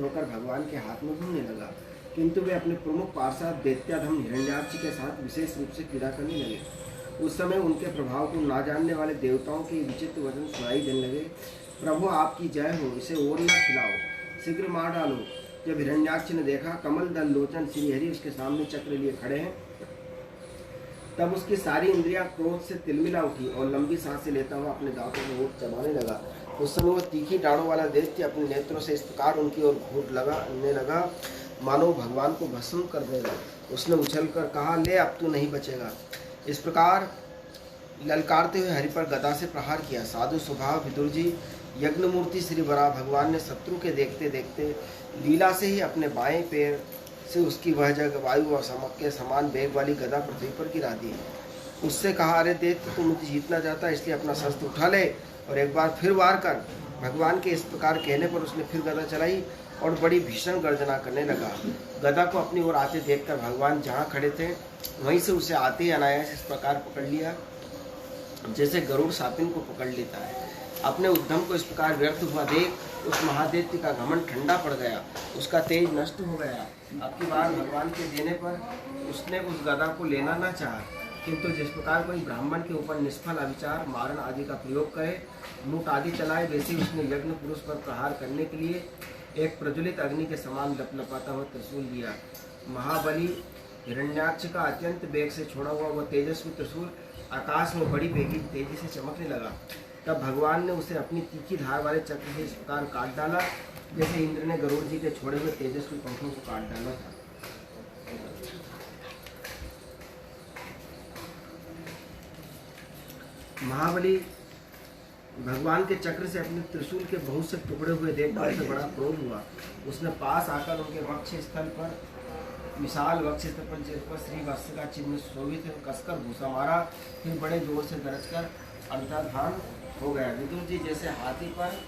होकर भगवान के हाथ में घूमने लगा, किंतु वे अपने प्रमुख पार्षद दैत्याधम हिरण्याक्ष के साथ विशेष रूप से क्रीड़ा करने लगे। उस समय उनके प्रभाव को ना जानने वाले देवताओं के विचित्र वचन सुनाई देने लगे। प्रभु आपकी जय हो, इसे और न खिलाओ, शीघ्र मार डालो। जब हिरण्याक्ष ने देखा कमल दल लोचन श्रीहरि उसके सामने चक्र लिए खड़े हैं, तब उसकी सारी इंद्रियां क्रोध से तिलमिला उठी और लंबी सांसें लेता हुआ अपने दांतों में ओठ चबाने लगा। उस समय वह तीखी डाढ़ों वाला दैत्य अपने नेत्रों से इस प्रकार उनकी ओर घूर लगाने लगा मानो भगवान को भस्म कर देगा। उसने उछलकर कहा, ले अब तू नहीं बचेगा। इस प्रकार ललकारते हुए हरि पर गदा से प्रहार किया। साधु स्वभाव विदुर जी, यज्ञ मूर्ति श्री वराह भगवान ने शत्रु के देखते देखते लीला से ही अपने बाएं पैर से उसकी वह जगह वायु और समक के समान वेग वाली गदा पृथ्वी पर गिरा दी। उससे कहा, अरे दैत्य, तू मुझे जीतना चाहता, इसलिए अपना शस्त्र उठा ले और एक बार फिर वार कर। भगवान के इस प्रकार कहने पर उसने फिर गदा चलाई और बड़ी भीषण गर्जना करने लगा। गदा को अपनी ओर आते देखकर भगवान जहाँ खड़े थे वहीं से उसे आते ही अनायास इस प्रकार पकड़ लिया जैसे गरुड़ सापिन को पकड़ लेता है। अपने उद्यम को इस प्रकार व्यर्थ हुआ देख उस महादैत्य का घमंड ठंडा पड़ गया, उसका तेज नष्ट हो गया। अब की बार भगवान के देने पर उसने उस गदा को लेना न चाहा, किंतु जिस प्रकार कोई ब्राह्मण के ऊपर निष्फल अविचार मारण आदि का प्रयोग करे, मूठ आदि चलाए, वैसे उसने यज्ञ पुरुष पर प्रहार करने के लिए एक प्रज्वलित अग्नि के समान लपलपाता हुआ त्रिशूल लिया। महाबली हिरण्याक्ष का अत्यंत वेग से छोड़ा हुआ वह तेजस्वी त्रिशूल आकाश में बड़ी बेगी तेजी से चमकने लगा। तब भगवान ने उसे अपनी तीखी धार वाले चक्र से इस प्रकार काट डाला जैसे इंद्र ने गरुड़ जी के छोड़े हुए तेजस्वी पंखों को काट डाला था। महाबली भगवान के चक्र से अपने त्रिशूल के बहुत से टुकड़े हुए देखकर से बड़ा क्रोध हुआ। उसने पास आकर उनके वक्ष स्थल पर, विशाल वक्ष स्थल पर जिस पर श्री वत्स का चिन्ह शोभित है, कसकर घूसा मारा, फिर बड़े जोर से गरजकर अंतर्धान हो गया। विदुर जी, जैसे हाथी पर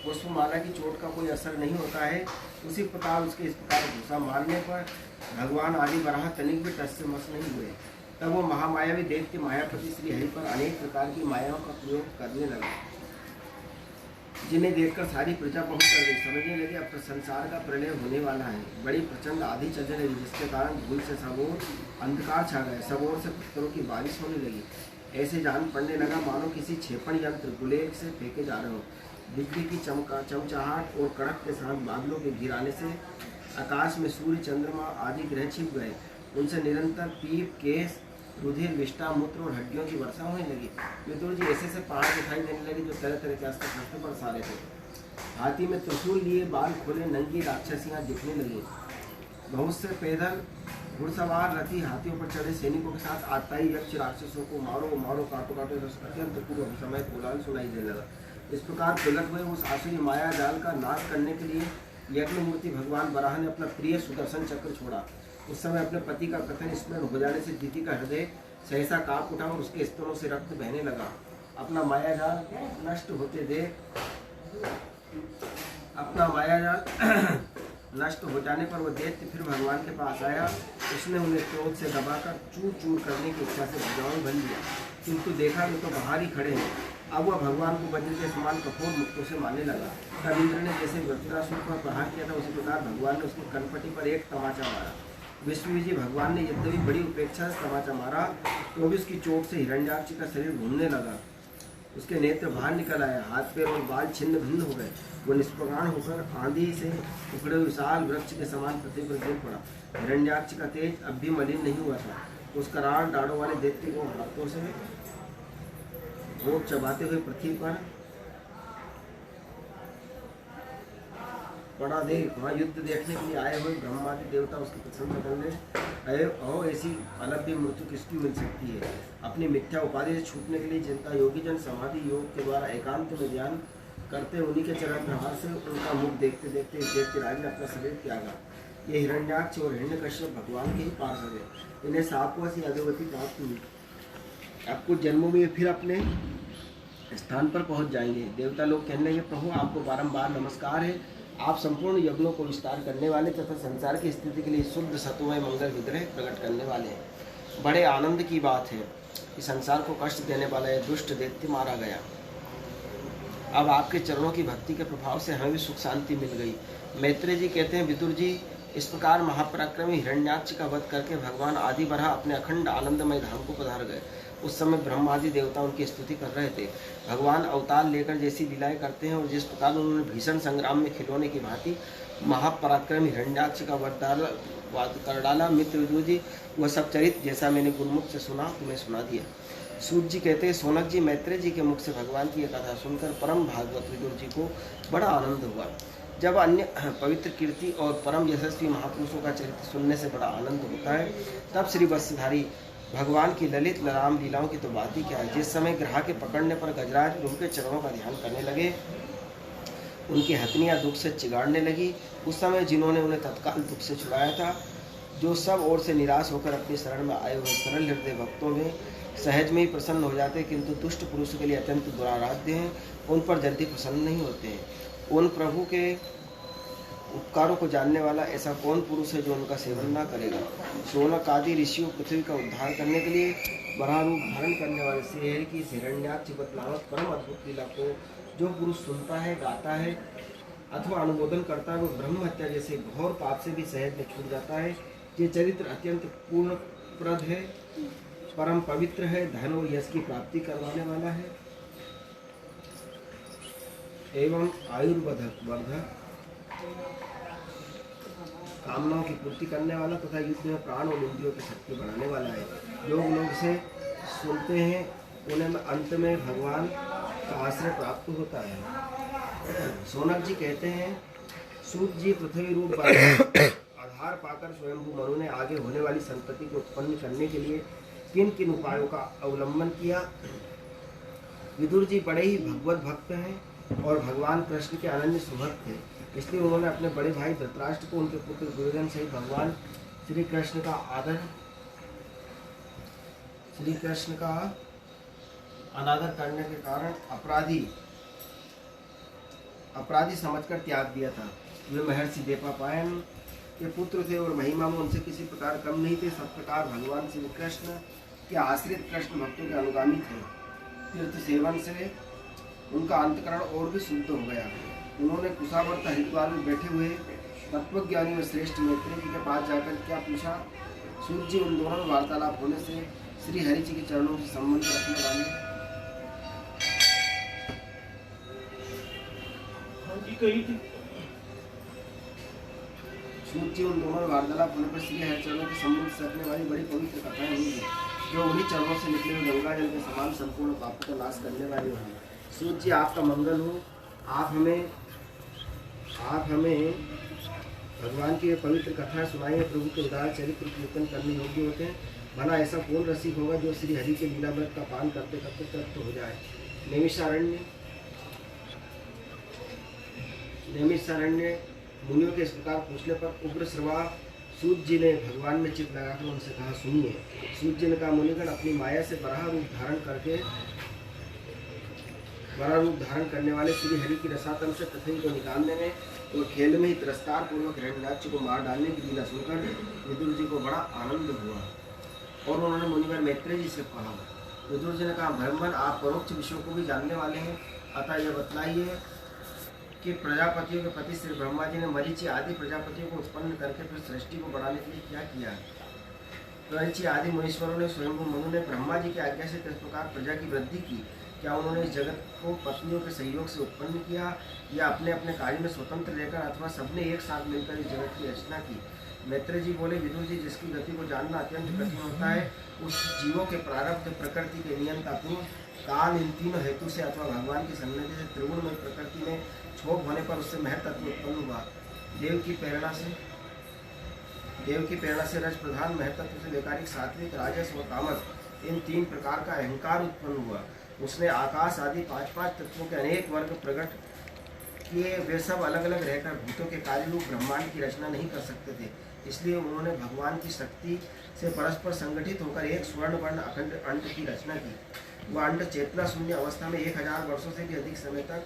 पुष्पमाला की चोट का कोई असर नहीं होता है, उसी प्रकार उसके इस प्रकार घूसा मारने पर भगवान आदि वराह तनिक भी टस से मस नहीं हुए। तब वो महामायावी दैत्य मायापति श्री हरि पर अनेक प्रकार की मायाओं का प्रयोग करने लगा, जिन्हें देखकर सारी प्रजा बहुत कर गई। समझने लगे अब संसार का प्रलय होने वाला है। बड़ी प्रचंड आंधी चलने लगी, जिसके कारण धूल से सब ओर अंधकार छा गया, सब ओर से पत्थरों की बारिश होने लगी। ऐसे जान पड़ने लगा मानो किसी क्षेपण यंत्र गुलेल से फेंके जा रहे हो। बिजली की चमचाहट और कड़क के साथ बादलों के गिराने से आकाश में सूर्य, चंद्रमा आदि ग्रह छिप गए। उनसे निरंतर पीप, केस, रुधिर, विष्ठा, मूत्र और हड्डियों की वर्षा होने लगी। विदुर जी, ऐसे से पहाड़ दिखाई देने लगे जो तरह तरह के अस्त्र शस्त्र पर सारे थे। हाथी में त्रिशूल लिए बाल खोले नंगी राक्षसियां दिखने लगी। बहुत से पैदल घुड़सवार रथी हाथियों पर चढ़े सैनिकों के साथ आताई यक्ष राक्षसों को मारो मारो, काटो काटो, अत्यंत पूर्व समय कोलाहल सुनाई देने लगा। इस प्रकार प्रकट हुए उस आसुरी माया जाल का नाश करने के लिए यज्ञ मूर्ति भगवान वराह ने अपना प्रिय सुदर्शन चक्र छोड़ा। उस समय अपने पति का कथन स्मरण हो जाने से दिति का हृदय सहसा कांप उठा और उसके स्तनों से रक्त बहने लगा। अपना मायाजाल नष्ट होते देख नष्ट हो जाने पर वह दैत्य फिर भगवान के पास आया। उसने उन्हें क्रोध से दबाकर चूर चूर करने की इच्छा से भुजाओं भर लिया, किंतु देखा वे तो बाहर ही खड़े हैं। अब वह भगवान को वज्र के समान कठोर मुक्तों से मारने लगा। तब इंद्र ने जैसे वज्रासुर पर प्रहार किया था, उसी प्रकार भगवान ने उसकी कनपटी पर एक तमाचा मारा। विश्वविजय भगवान ने यद्यपि बड़ी उपेक्षा से तमाचा मारा, तो भी उसकी चोट से हिरण्याक्ष का शरीर घूमने लगा। उसके नेत्र बाहर निकल आए, हाथ पैर और बाल छिन्न भिन्न हो गए। वो निष्प्रगान होकर आंधी से उखड़े विशाल वृक्ष के समान पृथ्वी पर गिर पड़ा। हिरण्याक्ष का तेज अब भी मलिन नहीं हुआ था। उस करार डाड़ों वाले दैत्य को हाथों से घोट चबाते हुए पृथ्वी पर पड़ा देख वहाँ युद्ध देखने के लिए आए हुए ब्रह्मादि देवता उसकी प्रशंसा करने, ऐसी अलभ्य मृत्यु किसकी मिल सकती है। अपनी मिथ्या उपाधि से छूटने के लिए जिनका योगी जन समाधि योग के द्वारा एकांत में ध्यान करते, उन्हीं के चरण प्रहार से उनका मुख देखते देखते इस देव के राज ने अपना शरीर त्यागा। ये हिरण्याक्ष और हिरण्यकश्यप भगवान के ही पार्षद है। इन्हें सापवश अधोगति प्राप्त हुई। अब कुछ जन्मों में फिर अपने स्थान पर पहुंच जाएंगे। देवता लोग कहने लगे, प्रभु आपको बारंबार नमस्कार है। आप संपूर्ण यज्ञों को विस्तार करने वाले तथा संसार की स्थिति के लिए शुद्ध सत्वमय मंगल विग्रह प्रकट करने वाले हैं। बड़े आनंद की बात है कि संसार को कष्ट देने वाला यह दुष्ट दैत्य मारा गया। अब आपके चरणों की भक्ति के प्रभाव से हमें भी सुख शांति मिल गई। मैत्रेय जी कहते हैं, विदुर जी, इस प्रकार महापराक्रमी हिरण्याक्ष का वध करके भगवान आदि बरहा अपने अखंड आनंदमय धाम को पधार गए। उस समय ब्रह्मादि देवता उनकी स्तुति कर रहे थे। भगवान अवतार लेकर जैसी लीलाएं करते हैं और जिस प्रकार उन्होंने भीषण संग्राम में खिलौने की भांति महापराक्रमी हिरण्याक्ष का वध कर डाला। मित्र विदुर जी, वह सब चरित्र जैसा मैंने गुरुमुख से सुना तुम्हें सुना दिया। सूत जी कहते हैं, सोनक जी, मैत्रेय जी के मुख से भगवान की यह कथा सुनकर परम भागवत विदुर जी को बड़ा आनंद हुआ। जब अन्य पवित्र कीर्ति और परम यशस्वी महापुरुषों का चरित्र सुनने से बड़ा आनंद होता है, तब श्री वत्सधारी भगवान की ललित राम लीलाओं की तो बात ही क्या है। जिस समय ग्राह के पकड़ने पर गजराज उनके चरणों का ध्यान करने लगे, उनकी हथनियाँ दुख से चिगाड़ने लगी, उस समय जिन्होंने उन्हें तत्काल दुख से छुड़ाया था, जो सब ओर से निराश होकर अपनी शरण में आए हुए सरल हृदय भक्तों में सहज में ही प्रसन्न हो जाते, किंतु दुष्ट पुरुष के लिए अत्यंत दुराराध्य हैं, उन पर जल्दी प्रसन्न नहीं होते हैं। उन प्रभु के उपकारों को जानने वाला ऐसा कौन पुरुष है जो उनका सेवन ना करेगा। शौनक आदि ऋषियों पृथ्वी का उद्धार करने के लिए बड़ा रूप धारण करने वाले श्री हरि की हिरण्याक्ष नामक परम अद्भुत लीला को जो पुरुष सुनता है, गाता है अथवा अनुमोदन करता है, वो ब्रह्म हत्या जैसे घोर पाप से भी सहज में छूट जाता है। ये चरित्र अत्यंत पूर्णप्रद है, परम पवित्र है, धन और यश की प्राप्ति करवाने वाला है एवं आयुर्वर्धक, कामनाओं की पूर्ति करने वाला तथा युद्ध में प्राण और इंद्रियों की शक्ति बढ़ाने वाला है। लोग से सुनते हैं, उन्हें अंत में भगवान का आश्रय प्राप्त होता है। सोनक जी कहते हैं, सूत जी, पृथ्वी रूप आधार पाकर स्वयंभू मनु ने आगे होने वाली संतति को उत्पन्न करने के लिए किन किन उपायों का अवलंबन किया। विदुर जी बड़े ही भगवत भक्त हैं और भगवान कृष्ण के अनन्य सुभक्त थे, इसलिए उन्होंने अपने बड़े भाई धृतराष्ट्र को उनके पुत्र दुर्योधन सहित भगवान श्री कृष्ण का अनादर करने के कारण अपराधी समझकर त्याग दिया था। वे महर्षि देवपायन के पुत्र थे और महिमा में उनसे किसी प्रकार कम नहीं थे। सब प्रकार भगवान श्री कृष्ण के आश्रित कृष्ण भक्तों के अनुगामी थे। तीर्थ सेवन से उनका अंतकरण और भी शुद्ध हो गया। उन्होंने कुशावर्त हरिद्वार में बैठे हुए तत्वज्ञानी में श्रेष्ठ मैत्रेय जी के पास जाकर क्या पूछा। सूर्य जी, उन दोनों में वार्तालाप होने से श्री हरि जी के चरणों से संबंध रखने वाले सूर्य जी, उन दोनों में वार्तालाप होने पर श्री हरि चरणों के संबंध से रखने वाली बड़ी पवित्र कथाएं होंगी, जो उन्हीं चरणों से निकले हुए गंगा जल के समान संपूर्ण पापों का नाश करने वाली होंगी। सूर्य जी, आपका मंगल हो। आप हमें भगवान की पवित्र कथा सुनाइए। प्रभु के उदार चरित्र कीर्तन करने योग्य होते हैं। भला ऐसा कौन रसिक होगा जो श्री हरि के लीलामृत का पान करते करते तृप्त हो जाए। नैमिषारण्य मुनियों के इस प्रकार पूछने पर उग्र श्रवा सूत जी ने भगवान में चित्त लगाकर उनसे कहा, सुनिए। सूत जी ने कहा, मुनिगण, अपनी माया से बराह रूप धारण करने वाले श्री हरि की रसातल से पृथ्वी को निकालने में और खेल में ही तिरस्कार पूर्वक हिरण्याक्ष को मार डालने की लीला सुनकर विदुर जी को बड़ा आनंद हुआ और उन्होंने मुनिवर मैत्रेय जी से कहा। विदुर जी ने कहा, ब्रह्मन, आप परोक्ष विषयों को भी जानने वाले हैं, अतः यह बतलाइए कि प्रजापतियों के पति श्री ब्रह्मा जी ने मरीचि आदि प्रजापतियों को उत्पन्न करके फिर सृष्टि को बढ़ाने के लिए क्या किया। मरीचि आदि मुनीश्वरों ने स्वयं मनु ने ब्रह्मा जी की आज्ञा से किस प्रकार प्रजा की वृद्धि की। क्या उन्होंने इस जगत को पत्नियों के सहयोग से उत्पन्न किया या अपने अपने कार्य में स्वतंत्र रहकर अथवा सबने एक साथ मिलकर इस जगत की रचना की। मैत्रेय जी बोले, विदुर जी, जिसकी गति को जानना अत्यंत कठिन होता है, उस जीवों के प्रारब्ध, प्रकृति के नियंतापूर्ण काल, इन तीनों हेतु से अथवा भगवान की सन्निधि से त्रिगुणमय प्रकृति में क्षोभ होने पर उससे महत्त्व उत्पन्न हुआ। देव की प्रेरणा से रज प्रधान महत्त्व से वैकारिक, सात्विक, राजस व तामस, इन तीन प्रकार का अहंकार उत्पन्न हुआ। उसने आकाश आदि पांच तत्वों के अनेक वर्ग प्रकट किए। वे सब अलग अलग रहकर भूतों के कार्य रूप ब्रह्मांड की रचना नहीं कर सकते थे, इसलिए उन्होंने भगवान की शक्ति से परस्पर संगठित होकर एक स्वर्ण वर्ण अखंड अंड की रचना की। वह अंड चेतना शून्य अवस्था में 1000 वर्षों से भी अधिक समय तक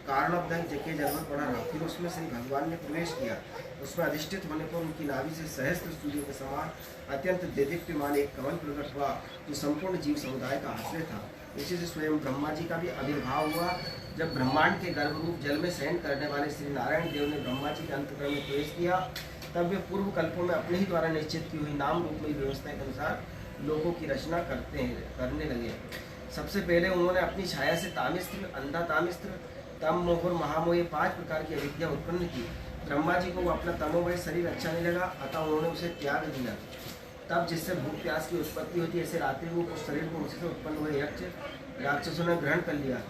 कारणोदक के जन्म पड़ा रहा। फिर उसमें श्री भगवान ने प्रवेश किया। उसमें अधिष्ठित होने पर उनकी नाभि से सहस्त्र सूर्य के समान अत्यंत देदीप्यमान एक कमल प्रकट हुआ, जो संपूर्ण जीव समुदाय का आश्रय था। इसी से स्वयं ब्रह्मा जी का भी आविर्भाव हुआ। जब ब्रह्मांड के गर्भरूप जल में शयन करने वाले श्री नारायण देव ने ब्रह्मा जी के अंतःकरण में प्रवेश किया, तब वे पूर्व कल्पों में अपने ही द्वारा निश्चित की हुई नाम रूप में व्यवस्था के अनुसार लोगों की रचना करने लगे। सबसे पहले उन्होंने अपनी छाया से तामिस्त्र, अंधा तामिस्त्र, तम, मोह और महामोह, ये 5 प्रकार की अविद्या उत्पन्न की। ब्रह्मा जी को वो अपना तमोमय शरीर अच्छा नहीं लगा, अतः उन्होंने उसे त्याग दिया। तब जिससे भूख प्यास की उत्पत्ति होती है, ऐसे रात्रि रूप उस शरीर को उसी से उत्पन्न हुए यक्ष राक्षसों ने ग्रहण कर लिया।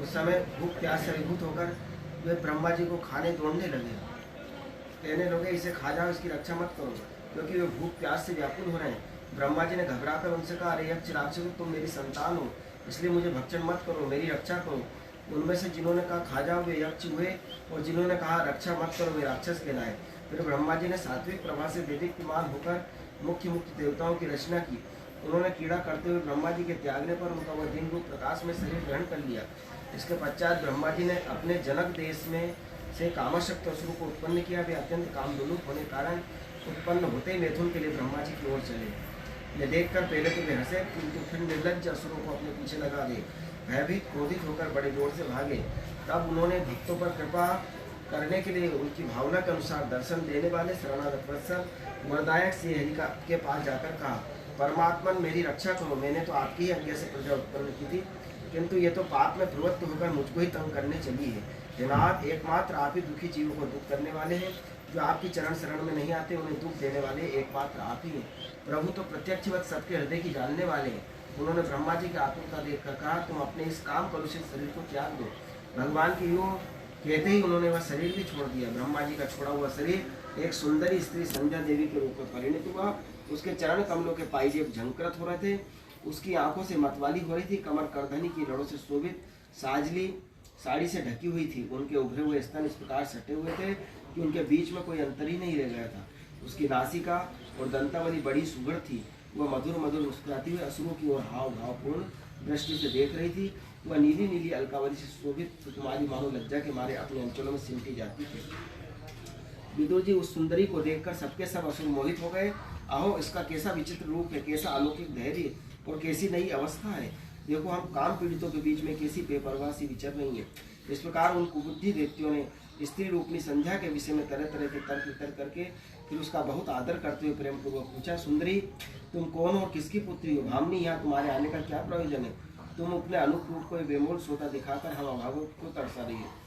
उस समय भूख प्यास से अभिभूत होकर वे ब्रह्मा जी को खाने दौड़ने लगे, कहने लगे इसे खा जाओ, इसकी रक्षा मत करो, क्योंकि वे भूख प्यास से व्याकुल हो रहे हैं। ब्रह्मा जी ने घबराकर उनसे कहा, अरे यक्ष राक्षसों, तुम मेरी संतान हो, इसलिए मुझे भक्षण मत करो, मेरी रक्षा करो। उनमें से जिन्होंने कहा खा जाओ वे यक्ष हुए, और जिन्होंने कहा रक्षा मत करो वे राक्षस कहलाए। फिर ब्रह्मा जी ने सात्विक प्रभा से देदीप्यमान होकर मुख्य मुक्त देवताओं की रचना की। उन्होंने कीड़ा करते हुए ब्रह्मा जी के त्यागने पर उनका वह दिन रूप प्रकाश में शरीर ग्रहण कर लिया। इसके पश्चात ब्रह्मा जी ने अपने जनक देश में से कामशक्त असुर को उत्पन्न किया। वे अत्यंत कामधुनुक होने कारण उत्पन्न होते ही मैथुन के लिए ब्रह्मा जी की ओर चले। यह देखकर पहले तो वे हंसे, किंतु फिर निर्लज्ज असुरों को अपने पीछे लगा गए। भयभीत क्रोधित होकर बड़े जोर से भागे। तब उन्होंने भक्तों पर कृपा करने के लिए उनकी भावना के अनुसार दर्शन देने वाले शरणागत वत्सल वरदायक श्री हरि के पास जाकर कहा, परमात्मन मेरी रक्षा करो, मैंने तो आपकी ही आज्ञा से प्रजा उत्पन्न की थी, किंतु ये तो पाप में प्रवृत्त होकर मुझको ही तंग करने चली है। जनाब, एकमात्र आप ही दुखी जीवों को दुख करने वाले हैं। जो आपकी चरण शरण में नहीं आते उन्हें दुख देने वाले एकमात्र आप ही हैं। प्रभु तो प्रत्यक्षवत सबके हृदय की जानने वाले हैं। उन्होंने ब्रह्मा जी की आतुरता देखकर कहा, तुम अपने इस काम कलुषित शरीर को त्याग दो। भगवान की यूँ कहते ही उन्होंने वह शरीर भी छोड़ दिया। ब्रह्मा जी का छोड़ा हुआ शरीर एक सुंदरी स्त्री संध्या देवी के रूप में परिणित हुआ। उसके चरण कमलों के पाइजेब झंकृत हो रहे थे, उसकी आंखों से मतवाली हो रही थी, कमर करधनी की लड़ों से शोभित साजली साड़ी से ढकी हुई थी। उनके उभरे हुए स्तन इस प्रकार सटे हुए थे कि उनके बीच में कोई अंतर ही नहीं रह गया था। उसकी नासिका और दंतावली बड़ी सुघड़ थी। वह मधुर मधुर मुस्कुराती हुई असुरों की ओर हाव भावपूर्ण दृष्टि से देख रही थी। वह नीली नीली अलकावली से शोभित सुकुमारी मानो लज्जा के मारे अपने अंचलों में सिमटी जाती थी। विदुर जी उस सुंदरी को देखकर सबके सब असुर मोहित हो गए। अहो, इसका कैसा विचित्र रूप है, कैसा अलौकिक धैर्य और कैसी नई अवस्था है। देखो, हम काम पीड़ितों के बीच में कैसी बेपरवाह सी विचर रही है। इस प्रकार उन कुबुद्धि व्यक्तियों ने स्त्री रूपनी संध्या के विषय में तरह तरह के तर्क वितर्क करके फिर उसका बहुत आदर करते हुए प्रेम पूर्वक पूछा, सुंदरी तुम कौन हो, किसकी पुत्री हो? भामनी, यहाँ तुम्हारे आने का क्या प्रयोजन है? तुम अपने अनुप रूप को बेमोल सोता दिखाकर हम अभावों को तरसा रही है।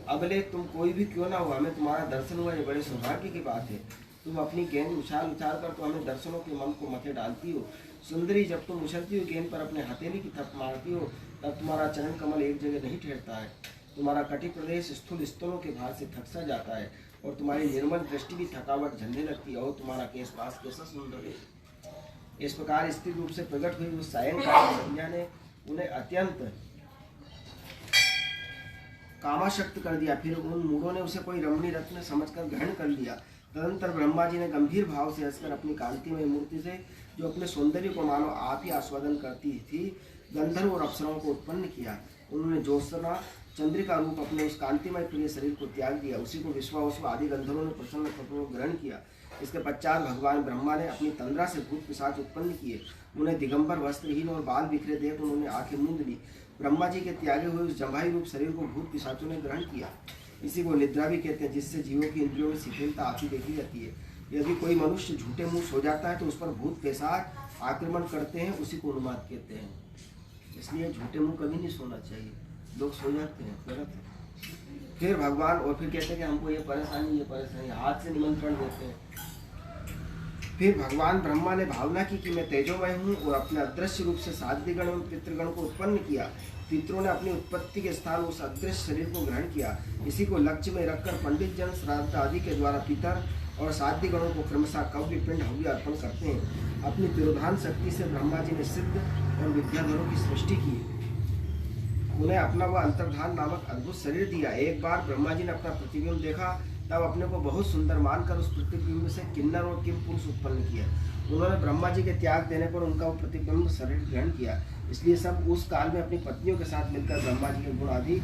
अबले तुम कोई भी क्यों ना हो, हमें तुम्हारा दर्शन हुआ, ये बड़े सौभाग्य की बात है। तुम अपनी गेंद उछाल उछाल कर तो हमें दर्शनों के मन को मथे डालती हो। सुंदरी, जब तुम उछलती हो गेंद पर अपने हथेली की थप मारती हो, तब तुम्हारा चरण कमल एक जगह नहीं ठहरता है। तुम्हारा कटी प्रदेश स्थूल स्तनों के भार से थकसा जाता है और तुम्हारी निर्मल दृष्टि भी थकावट झलने लगती है। और तुम्हारा केश पास कैसा सुंदर है। इस प्रकार स्त्री रूप से प्रकट हुई उस सायंकाल संध्या ने उन्हें अत्यंत कामाशक्त कर दिया। फिर उन मूढ़ों ने उसे कोई रमणी रत्न समझकर ग्रहण कर लिया। तदंतर ब्रह्मा जी ने गंभीर भाव से हंसकर अपनी कांतिमय मूर्ति से, जो अपने सौंदर्य को मानो आप ही आस्वादन करती थी, गंधर्व और अप्सराओं को उत्पन्न किया। उन्होंने ज्योत्सना चंद्रिका रूप अपने उस कांतिमय प्रिय शरीर को त्याग दिया। उसी को विश्वावसु आदि गंधर्वों ने प्रसन्न ग्रहण किया। इसके पश्चात भगवान ब्रह्मा ने अपनी तंद्रा से भूत पिशाच उत्पन्न किए। उन्हें दिगंबर वस्त्रहीन और बाल बिखरे देख उन्होंने आंखें मूंद ली। ब्रह्मा जी के त्यागे हुए उस जम्भाई रूप शरीर को भूत पिशाचों ने ग्रहण किया। इसी को निद्रा भी कहते हैं, जिससे जीवों की इंद्रियों में शिथिलता आती देखी जाती है। यदि कोई मनुष्य झूठे मुंह सो जाता है तो उस पर भूत पिशाच आक्रमण करते हैं, उसी को उन्माद कहते हैं। इसलिए झूठे मुंह कभी नहीं सोना चाहिए, लोग सो जाते हैं, गलत है। फिर भगवान और फिर कहते हैं कि हमको ये परेशानी, हाथ से निमंत्रण देते हैं। फिर भगवान ब्रह्मा ने भावना की कि मैं तेजोमय हूँ और अपने अदृश्य रूप से साध्वीगण और पितृगण को उत्पन्न किया। पितरों ने अपनी उत्पत्ति के स्थान उस अदृश्य शरीर को ग्रहण किया। इसी को लक्ष्य में रखकर पंडित जन श्राद्ध आदि के द्वारा पितर और साध्वीगणों को क्रमशः कव्य पिंड हव्य अर्पण करते हैं। अपनी तिरोधान शक्ति से ब्रह्मा जी ने सिद्ध और विद्याधरों की सृष्टि की। उन्हें अपना वह अंतर्धान नामक अद्भुत शरीर दिया। एक बार ब्रह्मा जी ने अपना प्रतिबिंब देखा, तब अपने को बहुत सुंदर मानकर उस प्रतिबिंब से किन्नर और किम पुरुष उत्पन्न किया। उन्होंने ब्रह्मा जी के त्याग देने पर उनका वो प्रतिबिंब शरीर ग्रहण किया। इसलिए सब उस काल में अपनी पत्नियों के साथ मिलकर ब्रह्मा जी के गुण आदि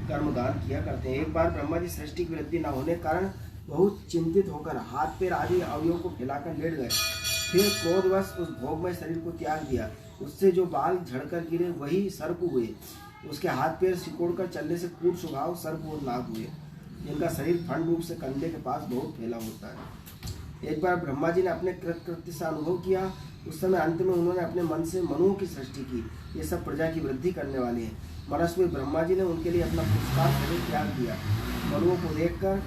कर्मदान किया करते हैं। एक बार ब्रह्मा जी सृष्टि की वृद्धि न होने के कारण बहुत चिंतित होकर हाथ पैर आदि अवयवों को फैलाकर लेट गए। फिर क्रोधवश उस भोगमय शरीर को त्याग दिया। उससे जो बाल झड़कर गिरे वही सर्प हुए। उसके हाथ पैर सिकोड़कर चलने से कूट स्वभाव सर्प और नाग हुए, जिनका शरीर फंड रूप से कंधे के पास बहुत फैला होता है। एक बार ब्रह्मा जी ने अपने कृत्य से अनुभव किया। उस समय अंत में उन्होंने अपने मन से मनुओं की सृष्टि की। ये सब प्रजा की वृद्धि करने वाले हैं। मनस्वी ब्रह्मा जी ने उनके लिए अपना पुरस्कार स्वरूप त्याग दिया। मनुओं को देखकर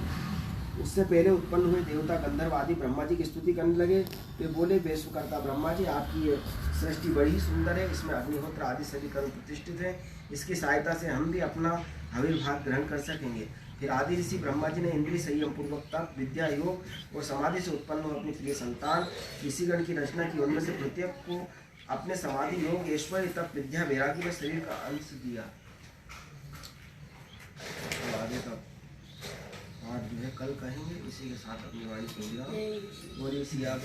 उससे पहले उत्पन्न हुए देवता गंधर्व आदि ब्रह्मा जी की स्तुति करने लगे। वे बोले, बेशुकर्ता ब्रह्मा जी, आपकी ये सृष्टि बड़ी ही सुंदर है। इसमें अग्निहोत्र आदि सभी कर्म प्रतिष्ठित हैं। इसकी सहायता से हम भी अपना आविर्भाव ग्रहण कर सकेंगे। फिर आदि ऋषि ब्रह्मा जी ने इंद्रिय संयम पूर्वक तप, विद्या, योग और समाधि से उत्पन्न हुए अपनी प्रिय संतान ऋषिगण की रचना की। उनमें से प्रत्येक को अपने समाधि, योग, ऐश्वर्य, तप, विद्या, वैराग्य में शरीर का अंश दिया। तो आगे का पाठ जो है कल कहेंगे। इसी के साथ अपनी वाणी को विराम। और इसी आप